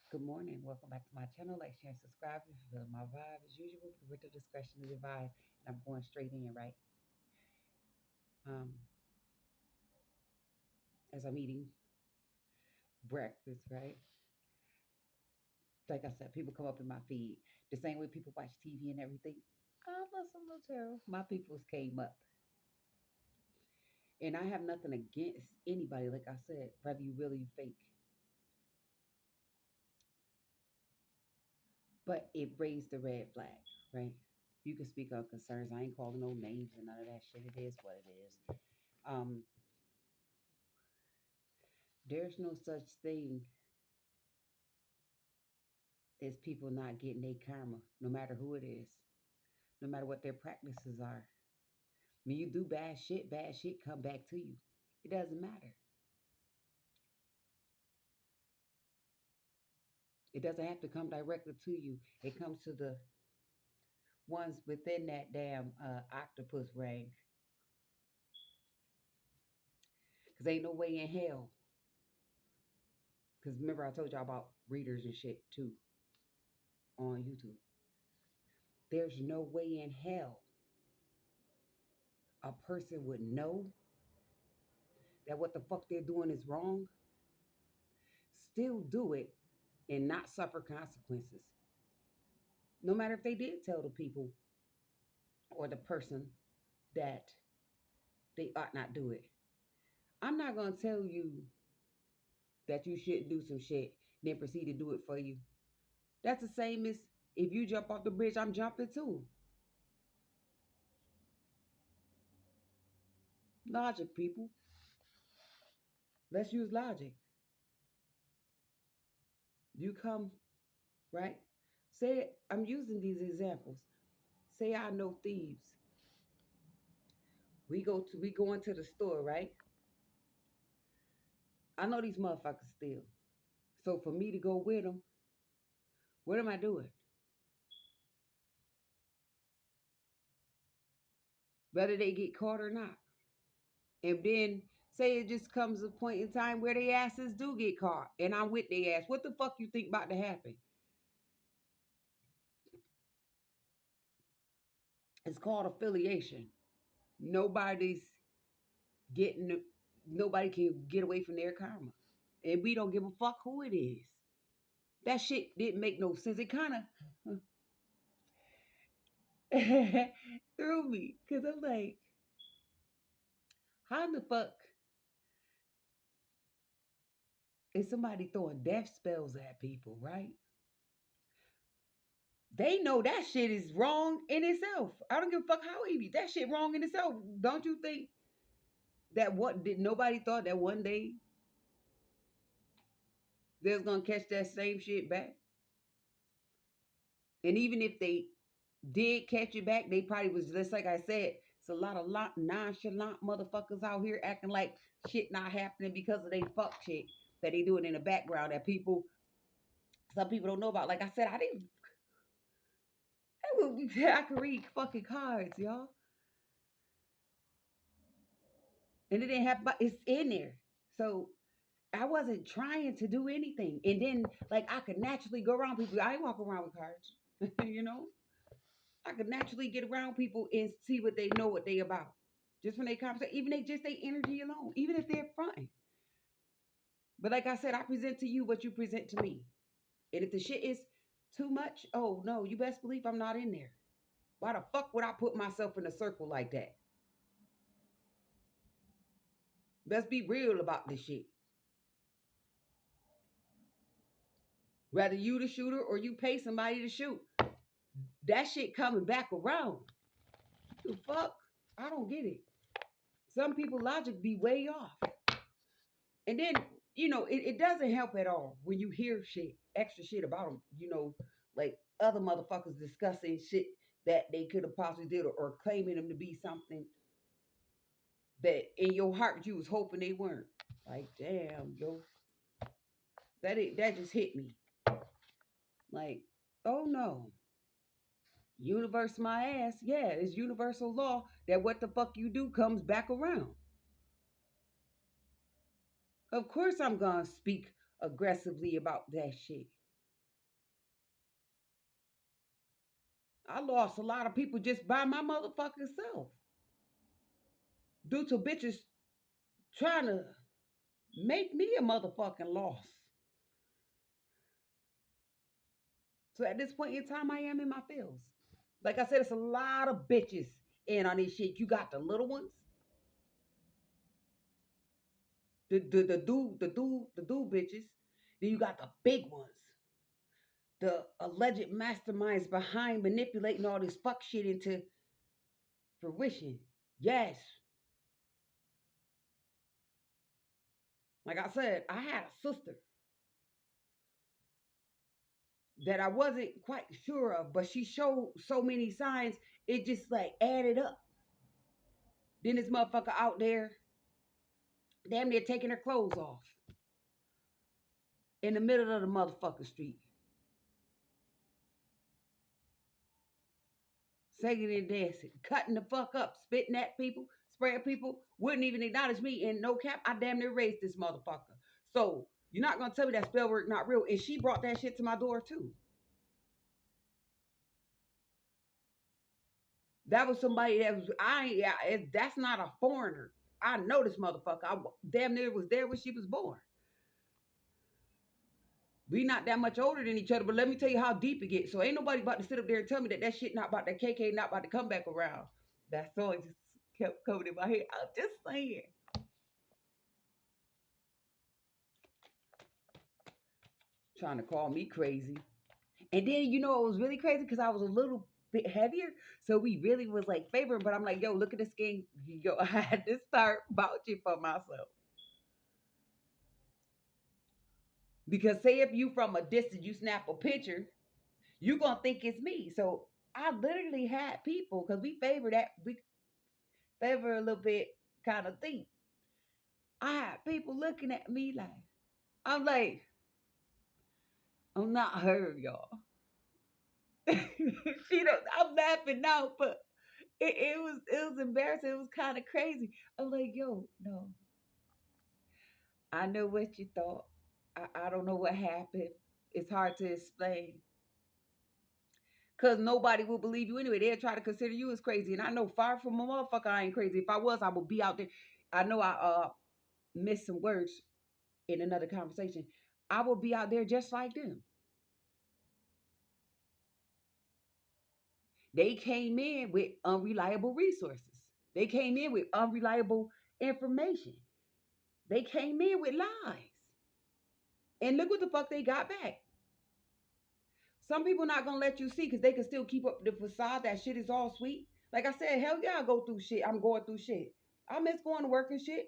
Good morning. Welcome back to my channel. Like, share, and subscribe if you feel my vibe. As usual, with the discretion is advised. And I'm going straight in, right? Um, as I'm eating breakfast, right? Like I said, people come up in my feed the same way people watch TV and everything. I listen to tarot. My peoples came up. And I have nothing against anybody, like I said, whether you really fake. But it raised the red flag, right? You can speak on concerns. I ain't calling no names and none of that shit. It is what it is. Um, there's no such thing as people not getting their karma, no matter who it is, no matter what their practices are. When you do bad shit come back to you. It doesn't matter. It doesn't have to come directly to you. It comes to the ones within that damn octopus ring. Because ain't no way in hell. Because remember, I told y'all about readers and shit too on YouTube. There's no way in hell a person would know that what the fuck they're doing is wrong, still do it, and not suffer consequences. No matter if they did tell the people or the person that they ought not do it. I'm not going to tell you that you shouldn't do some shit, then proceed to do it for you. That's the same as if you jump off the bridge, I'm jumping too. Logic, people. Let's use logic. You come, right? Say, I'm using these examples. Say I know thieves. We go into the store, right? I know these motherfuckers steal. So for me to go with them, what am I doing? Whether they get caught or not. And then say it just comes a point in time where they asses do get caught and I'm with their ass. What the fuck you think about to happen? It's called affiliation. Nobody's getting nobody can get away from their karma. And we don't give a fuck who it is. That shit didn't make no sense. It kind of threw me because I'm like, how in the fuck is somebody throwing death spells at people, right? They know that shit is wrong in itself. I don't give a fuck how easy. That shit wrong in itself. Don't you think that what did nobody thought that one day they was gonna catch that same shit back? And even if they did catch it back, they probably was just like I said. It's a lot of nonchalant motherfuckers out here acting like shit not happening because of they fuck shit that they doing in the background that some people don't know about. Like I said, I could read fucking cards, y'all. And it didn't have, but it's in there. So I wasn't trying to do anything. And then, like, I could naturally go around people. I ain't walk around with cards, you know? I could naturally get around people and see what they know, what they about. Just when they conversate, even they just they energy alone, even if they're fronting. But like I said, I present to you what you present to me. And if the shit is too much, oh no, you best believe I'm not in there. Why the fuck would I put myself in a circle like that? Let's be real about this shit. Whether you the shooter or you pay somebody to shoot, that shit coming back around. The fuck? I don't get it. Some people logic be way off. And then, it doesn't help at all when you hear shit, extra shit about them, like other motherfuckers discussing shit that they could have possibly did or claiming them to be something that in your heart you was hoping they weren't. Like, damn, yo. That just hit me. Like, oh no. Universe my ass. Yeah, it's universal law that what the fuck you do comes back around. Of course I'm gonna speak aggressively about that shit. I lost a lot of people just by my motherfucking self due to bitches trying to make me a motherfucking loss. So at this point in time, I am in my feels. Like I said, it's a lot of bitches in on this shit. You got the little ones, the dude bitches. Then you got the big ones, the alleged masterminds behind manipulating all this fuck shit into fruition. Yes, like I said, I had a sister that I wasn't quite sure of, but she showed so many signs, it just like added up. Then this motherfucker out there, damn near taking her clothes off in the middle of the motherfucking street, singing and dancing, cutting the fuck up, spitting at people, spraying people, wouldn't even acknowledge me. And no cap, I damn near raised this motherfucker. So you're not gonna tell me that spell work not real. And she brought that shit to my door too. That was somebody that was that's not a foreigner. I know this motherfucker. I damn near was there when she was born. We not that much older than each other, but let me tell you how deep it gets. So ain't nobody about to sit up there and tell me that that shit not about that KK not about to come back around. That song just kept coming in my head. I'm just saying. Trying to call me crazy. And then you know it was really crazy because I was a little bit heavier. So we really was like favoring, but I'm like, yo, look at the skin. Yo, I had to start vouching for myself. Because say if you from a distance, you snap a picture, you gonna think it's me. So I literally had people because we favor a little bit kind of thing. I had people looking at me like I'm like, I'm not her, y'all. I'm laughing now, but it was embarrassing. It was kind of crazy. I'm like, yo, no, I know what you thought. I don't know what happened. It's hard to explain. Cause nobody will believe you anyway. They'll try to consider you as crazy. And I know far from a motherfucker I ain't crazy. If I was, I would be out there. I know I missed some words in another conversation. I will be out there just like them. They came in with unreliable resources. They came in with unreliable information. They came in with lies. And look what the fuck they got back. Some people not gonna let you see because they can still keep up the facade that shit is all sweet. Like I said, hell yeah, I go through shit. I'm going through shit. I miss going to work and shit.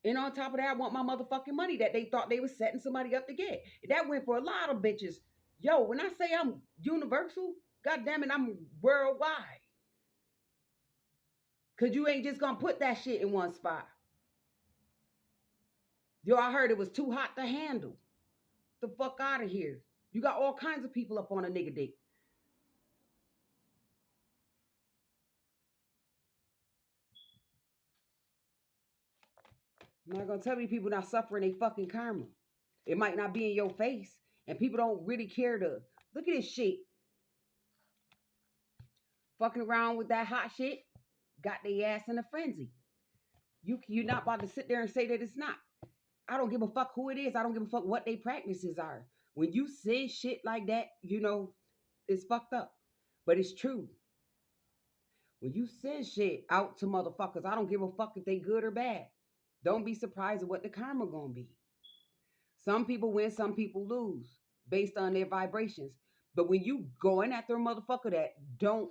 And on top of that, I want my motherfucking money that they thought they was setting somebody up to get. That went for a lot of bitches. Yo, when I say I'm universal, god damn it, I'm worldwide. Cause you ain't just gonna put that shit in one spot. Yo, I heard it was too hot to handle. The fuck out of here. You got all kinds of people up on a nigga dick. I'm not gonna tell me people not suffering a fucking karma. It might not be in your face, and people don't really care to look at this shit. Fucking around with that hot shit, got their ass in a frenzy. You're not about to sit there and say that it's not. I don't give a fuck who it is. I don't give a fuck what their practices are. When you say shit like that, it's fucked up. But it's true. When you send shit out to motherfuckers, I don't give a fuck if they good or bad. Don't be surprised at what the karma gonna be. Some people win, some people lose based on their vibrations. But when you going after a motherfucker that don't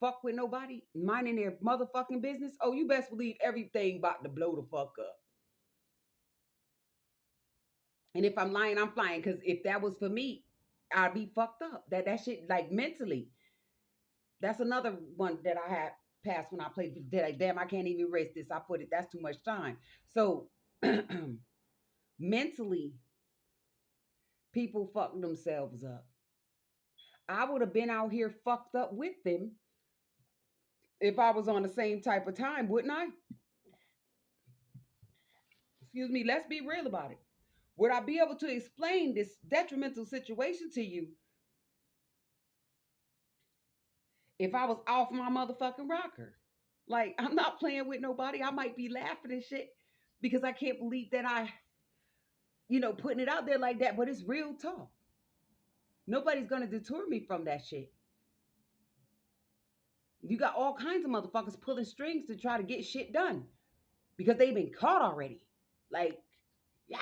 fuck with nobody, minding their motherfucking business, oh, you best believe everything about to blow the fuck up. And if I'm lying, I'm flying. Because if that was for me, I'd be fucked up. That shit, like mentally. That's another one that I had passed when I played. Like, damn, I can't even erase this. I put it. That's too much time. So mentally, people fuck themselves up. I would have been out here fucked up with them if I was on the same type of time, wouldn't I? Excuse me. Let's be real about it. Would I be able to explain this detrimental situation to you if I was off my motherfucking rocker. Like, I'm not playing with nobody. I might be laughing and shit because I can't believe that putting it out there like that, but it's real talk. Nobody's gonna deter me from that shit. You got all kinds of motherfuckers pulling strings to try to get shit done because they've been caught already. Like, yeah,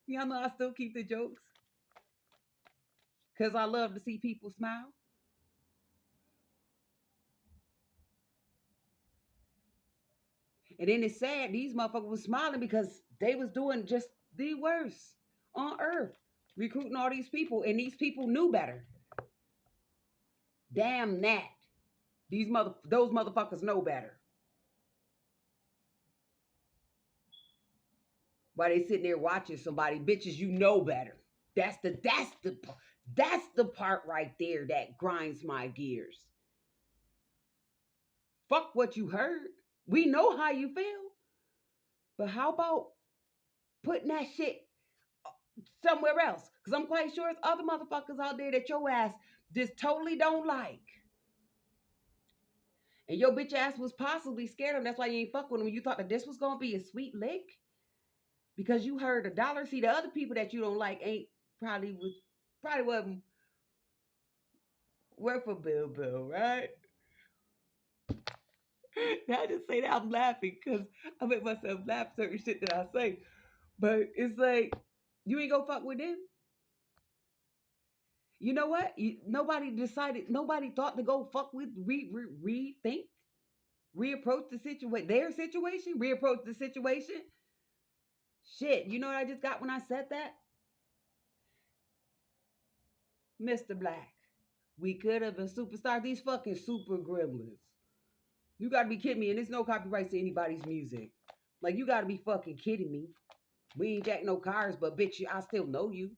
Y'all know I still keep the jokes because I love to see people smile. And then it's sad these motherfuckers was smiling because they was doing just the worst on earth, recruiting all these people, and these people knew better. Damn that. Those motherfuckers know better. While they sitting there watching somebody, bitches, you know better. That's the part right there that grinds my gears. Fuck what you heard. We know how you feel. But how about putting that shit somewhere else? Because I'm quite sure it's other motherfuckers out there that your ass just totally don't like. And your bitch ass was possibly scared of them. That's why you ain't fuck with them. You thought that this was gonna be a sweet lick because you heard a dollar. See, the other people that you don't like ain't probably wasn't worth a bill, right? Now I just say that I'm laughing because I make myself laugh certain shit that I say. But it's like you ain't gonna fuck with them. You know what? Nobody thought to go fuck with, rethink, reapproach the situation, their situation, reapproach the situation. Shit, you know what I just got when I said that? Mr. Black. We could have been superstars. These fucking super gremlins. You gotta be kidding me. And there's no copyrights to anybody's music. Like, you gotta be fucking kidding me. We ain't jack no cars, but bitch, I still know you.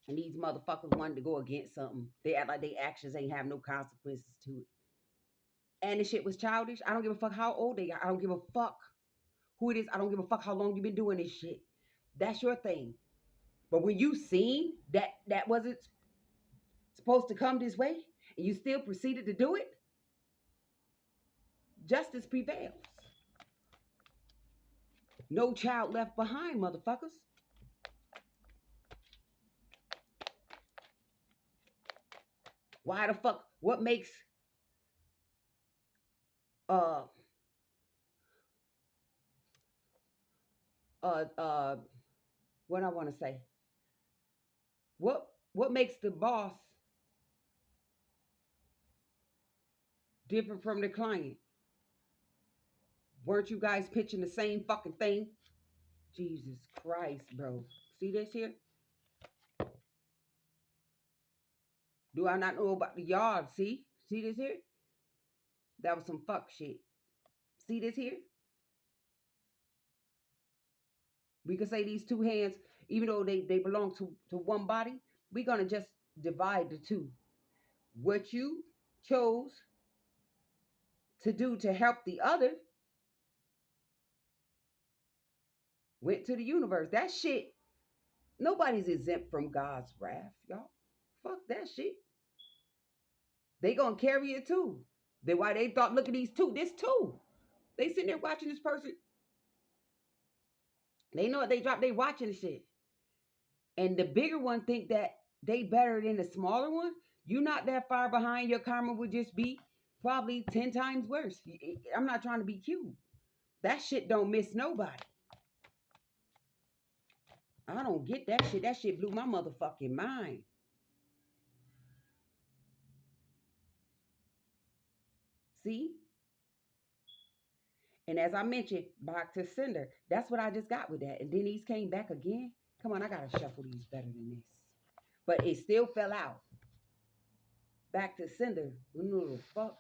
And these motherfuckers wanted to go against something. They act like their actions ain't have no consequences to it. And the shit was childish. I don't give a fuck how old they are. I don't give a fuck who it is. I don't give a fuck how long you've been doing this shit. That's your thing. But when you seen that wasn't supposed to come this way, and you still proceeded to do it, justice prevails. No child left behind, motherfuckers. Why the fuck? What makes uh uh uh what I want to say? What makes the boss different from the client? Weren't you guys pitching the same fucking thing? Jesus Christ, bro. See this here? Do I not know about the yard? See? See this here? That was some fuck shit. See this here? We could say these two hands, even though they belong to one body, we're gonna just divide the two. What you chose to do to help the other went to the universe. That shit, nobody's exempt from God's wrath, y'all. Fuck that shit. They gonna carry it too. Then why they thought, look at these two, this two. They sitting there watching this person. They know what they drop, they watching the shit. And the bigger one think that they better than the smaller one. You not that far behind, your karma would just be probably 10 times worse. I'm not trying to be cute. That shit don't miss nobody. I don't get that shit. That shit blew my motherfucking mind. See? And as I mentioned, back to sender. That's what I just got with that. And then these came back again. Come on, I gotta shuffle these better than this. But it still fell out. Back to sender. No, fuck.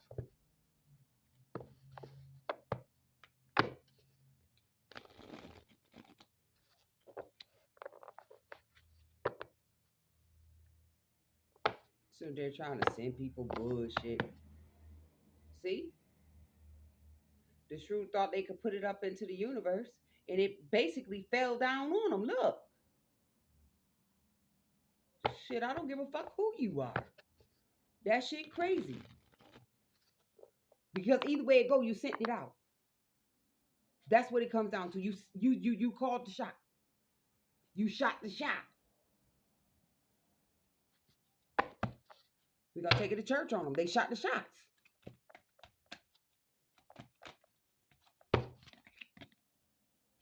So they're trying to send people bullshit. See? The shrew thought they could put it up into the universe, and it basically fell down on them. Look. Shit, I don't give a fuck who you are. That shit crazy. Because either way it go, you sent it out. That's what it comes down to. You called the shot. You shot the shot. We're gonna take it to church on them. They shot the shots.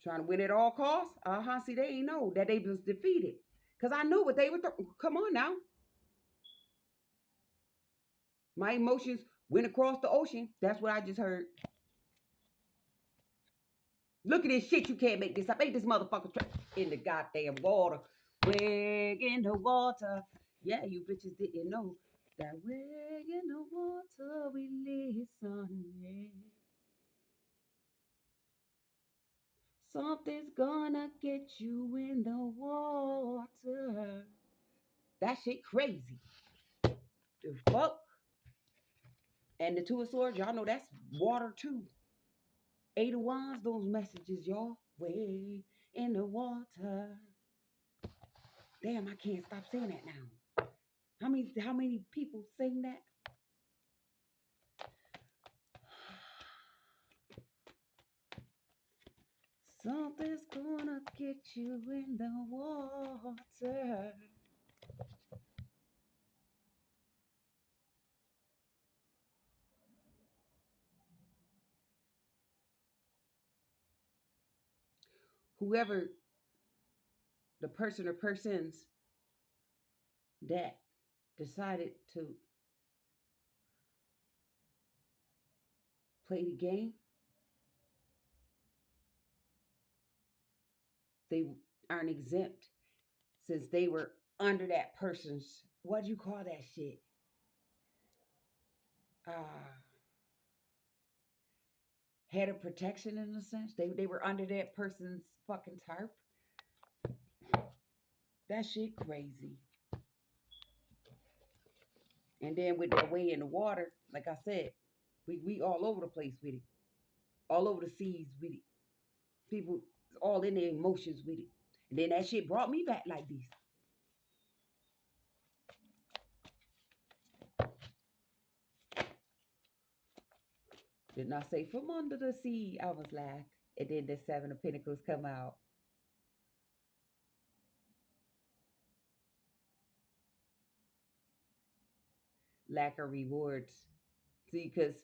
Trying to win at all costs? See, they ain't know that they was defeated. Because I knew what they were come on now. My emotions went across the ocean. That's what I just heard. Look at this shit. You can't make this up. Ain't this motherfucker in the goddamn water. Way in the water. Yeah, you bitches didn't know that way in the water we listen. Yeah. Something's gonna get you in the water. That shit crazy. The fuck? And the Two of Swords, y'all know that's water too. Eight of Wands, those messages, y'all. Way in the water. Damn, I can't stop saying that now. How many people sing that? Something's gonna get you in the water. Whoever the person or persons that decided to play the game, they aren't exempt since they were under that person's, what do you call that shit? Head of protection in a sense. They were under that person's fucking tarp. That shit crazy. And then with their way in the water, like I said, we all over the place with it. All over the seas with it. People all in their emotions with it. And then that shit brought me back like this. Did not say from under the sea. I was laughed. And then the Seven of Pentacles come out. Lack of rewards. See, because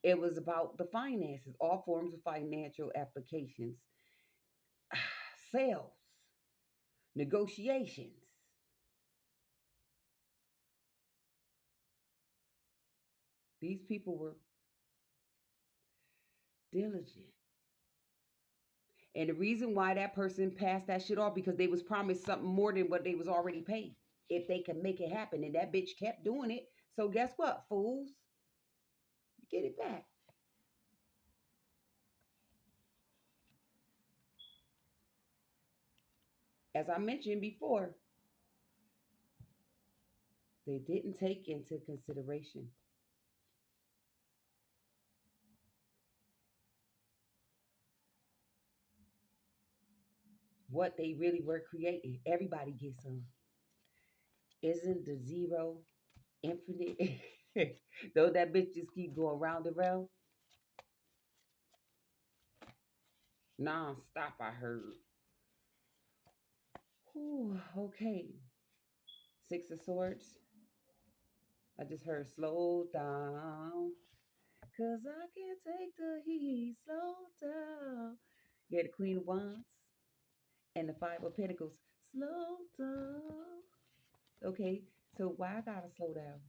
it was about the finances, all forms of financial applications, sales, negotiations. These people were diligent. And the reason why that person passed that shit off because they was promised something more than what they was already paid. If they could make it happen. And that bitch kept doing it. So guess what, fools? You get it back. As I mentioned before, they didn't take into consideration what they really were creating. Everybody gets some. Isn't the zero infinite? Though that bitch just keep going round and round. Non-stop, I heard. Whew, okay. Six of Swords. I just heard slow down. Cause I can't take the heat. Slow down. Yeah, the Queen of Wands. And the Five of Pentacles. Slow down. Okay, so why I gotta slow down?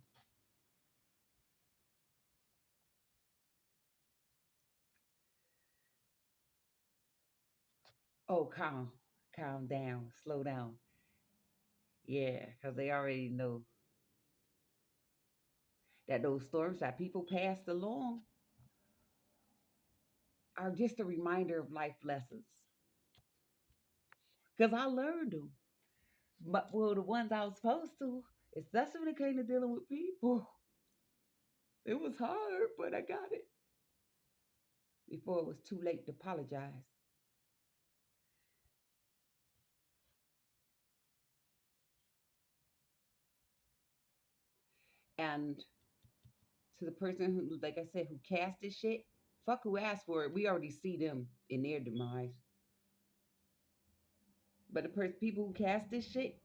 Oh, calm down, slow down. Yeah, because they already know that those storms that people passed along are just a reminder of life lessons. Because I learned them. But well, the ones I was supposed to, especially when it came to dealing with people, it was hard, but I got it. Before it was too late to apologize. And to the person who, like I said, who cast this shit, fuck who asked for it. We already see them in their demise. But the people who cast this shit,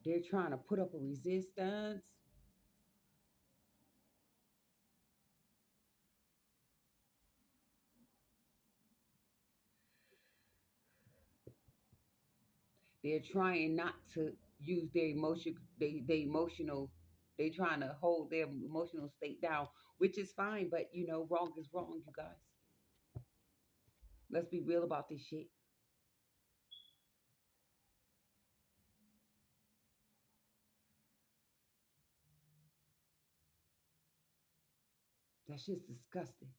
they're trying to put up a resistance. They're trying not to use their emotion, they emotional. They trying to hold their emotional state down, which is fine. But wrong is wrong, you guys. Let's be real about this shit. That shit's disgusting.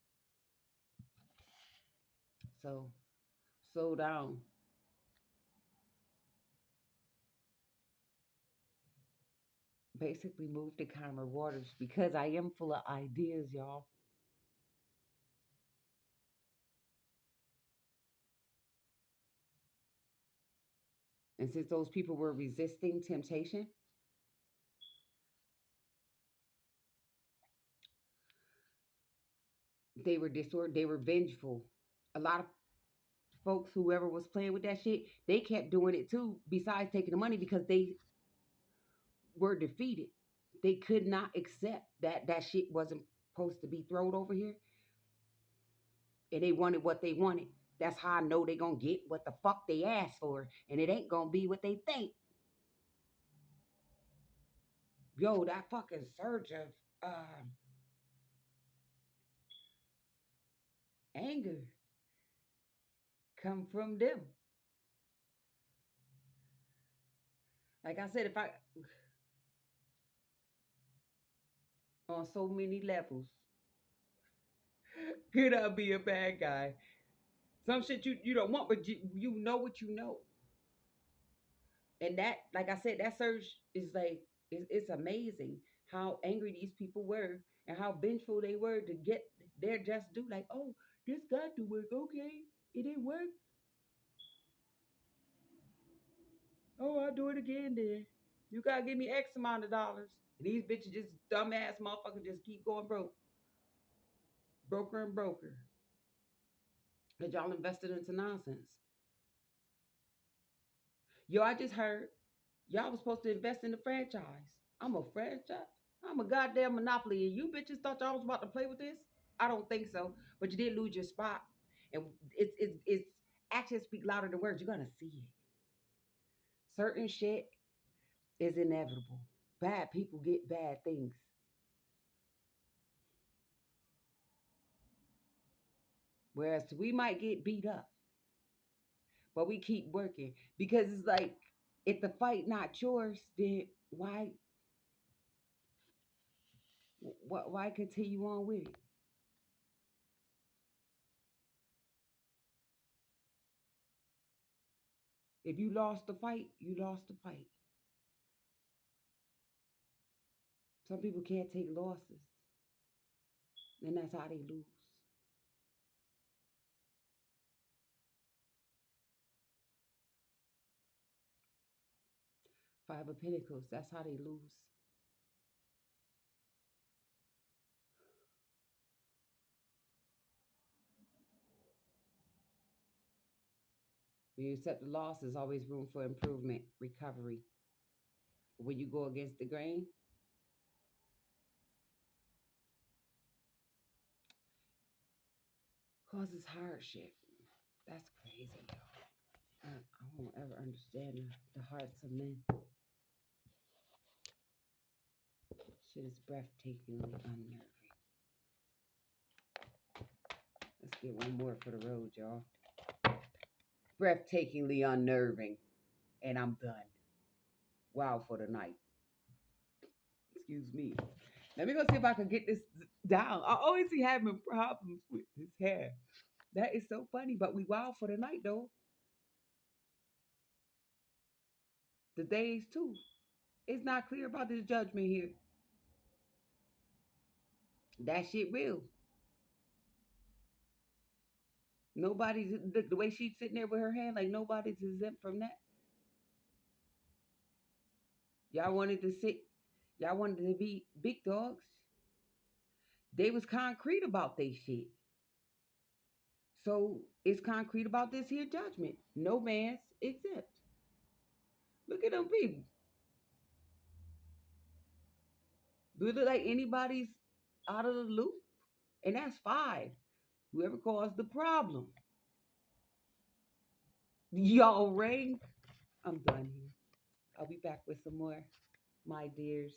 So slow down. Basically, move to calmer waters because I am full of ideas, y'all. And since those people were resisting temptation, they were disordered. They were vengeful. A lot of folks, whoever was playing with that shit, they kept doing it too. Besides taking the money, because they were defeated. They could not accept that that shit wasn't supposed to be thrown over here, and they wanted what they wanted. That's how I know they gonna get what the fuck they asked for, and it ain't gonna be what they think. Yo, that fucking surge of anger come from them. Like I said, if I on so many levels, could I be a bad guy? Some shit you don't want, but you know what you know. And that, like I said, that surge is like it's amazing how angry these people were and how vengeful they were to get their just due. Like, oh, this got to work. Okay, it didn't work. Oh, I'll do it again then. You gotta give me X amount of dollars. And these bitches just dumbass motherfuckers just keep going broke, broker and broker. Cause y'all invested into nonsense. Yo, I just heard y'all was supposed to invest in the franchise. I'm a franchise. I'm a goddamn monopoly, and you bitches thought y'all was about to play with this? I don't think so. But you did lose your spot, and it's actions speak louder than words. You're gonna see it. Certain shit is inevitable. Bad people get bad things. Whereas we might get beat up, but we keep working because it's like if the fight not yours, then why continue on with it? If you lost the fight, you lost the fight. Some people can't take losses, and that's how they lose. Five of Pentacles, that's how they lose. When you accept the loss, there's always room for improvement, recovery. When you go against the grain, causes hardship. That's crazy, y'all. I won't ever understand the hearts of men. Shit is breathtakingly unnerving. Let's get one more for the road, y'all. Breathtakingly unnerving. And I'm done. Wow for the night. Excuse me. Let me go see if I can get this down. I always see having problems with his hair. That is so funny, but we wild for the night though. The days too. It's not clear about this judgment here. That shit real. Nobody's the way she's sitting there with her hand, like nobody's exempt from that. Y'all wanted to sit. Y'all wanted to be big dogs. They was concrete about they shit. So it's concrete about this here judgment. No man's exempt. Look at them people. Do it look like anybody's out of the loop? And that's five. Whoever caused the problem. Y'all ring. I'm done here. I'll be back with some more, my dears.